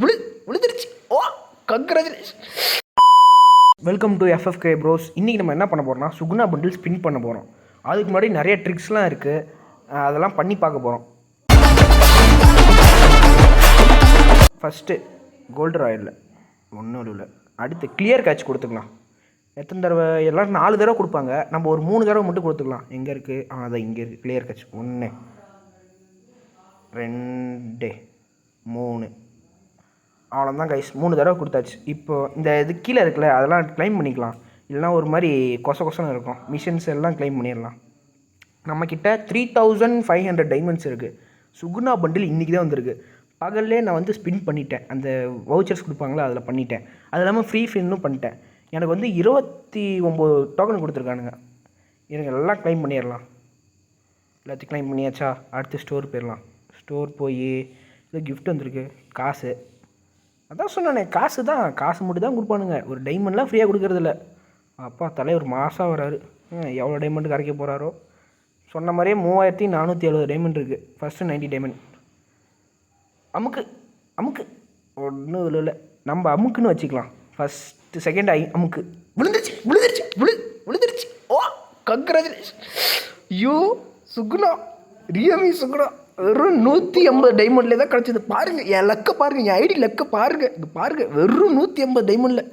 விழுந்துருச்சு. Oh congratulation. Welcome to FFK bros. இன்றைக்கி நம்ம என்ன பண்ண போகிறோம்னா சுகுணா பண்டில் ஸ்பின் பண்ண போகிறோம். அதுக்கு முன்னாடி நிறைய ட்ரிக்ஸ்லாம் இருக்குது, அதெல்லாம் பண்ணி பார்க்க போகிறோம். ஃபஸ்ட்டு கோல்டு ராயலில் ஒன்றும் இல்லை, அடுத்து கிளியர் கேட்ச் கொடுத்துக்கலாம். எத்தனை தடவை? எல்லோரும் 4 தடவை கொடுப்பாங்க, நம்ம ஒரு 3 தடவை மட்டும் கொடுத்துக்கலாம். எங்கே இருக்குது? அதான் இங்கே இருக்குது கிளியர் கேட்ச். 1 2 3 அவ்வளோதான் கைஸ், 3 தடவை கொடுத்தாச்சு. இப்போது இந்த இது கீழே இருக்குல்ல, அதெல்லாம் க்ளைம் பண்ணிக்கலாம். இல்லைனா ஒரு மாதிரி கொசன்னு இருக்கும். மிஷின்ஸ் எல்லாம் க்ளைம் பண்ணிடலாம். நம்மக்கிட்ட 3500 டைமண்ட்ஸ் இருக்குது. சுகுணா பண்டில் இன்றைக்கி தான் வந்திருக்கு. பகல்லே நான் வந்து ஸ்பின் பண்ணிட்டேன், அந்த வவுச்சர்ஸ் கொடுப்பாங்களா அதில் பண்ணிட்டேன். அது இல்லாமல் ஃப்ரீ ஃபின்னும் பண்ணிட்டேன். எனக்கு வந்து 29 டோக்கன் கொடுத்துருக்கானுங்க. எனக்கு எல்லாம் க்ளைம் பண்ணிடலாம். எல்லாத்தையும் க்ளைம் பண்ணியாச்சா? அடுத்து ஸ்டோர் போயிடலாம். ஸ்டோர் போய் இது கிஃப்ட் வந்திருக்கு, காசு. அதான் சொன்னானே, காசு தான், காசு மட்டும் தான் கொடுப்பானுங்க. ஒரு டைமண்ட்லாம் ஃப்ரீயாக கொடுக்குறதில்ல. அப்பா தலைவர் மாதம் வராரு, எவ்வளோ டைமண்ட் கரைக்க போகிறாரோ. சொன்ன மாதிரியே 3470 டைமண்ட் இருக்குது. First 90 diamond. அமுக்கு அமுக்கு ஒன்றும் இல்லை, நம்ம அமுக்குன்னு வச்சுக்கலாம். ஃபஸ்ட்டு செகண்ட் அமுக்கு. விழுந்துருச்சு. Oh congratulation. ஐயோ சுகுணா, ரியமி சுகுணா வெறும் 180 டைமண்ட்லேயே தான் கிடச்சிது. பாருங்கள் என் லக்கை பாருங்கள், என் ஐடி லக்கை பாருங்கள். இது பாருங்கள், வெறும் 180 டைமண்டில்.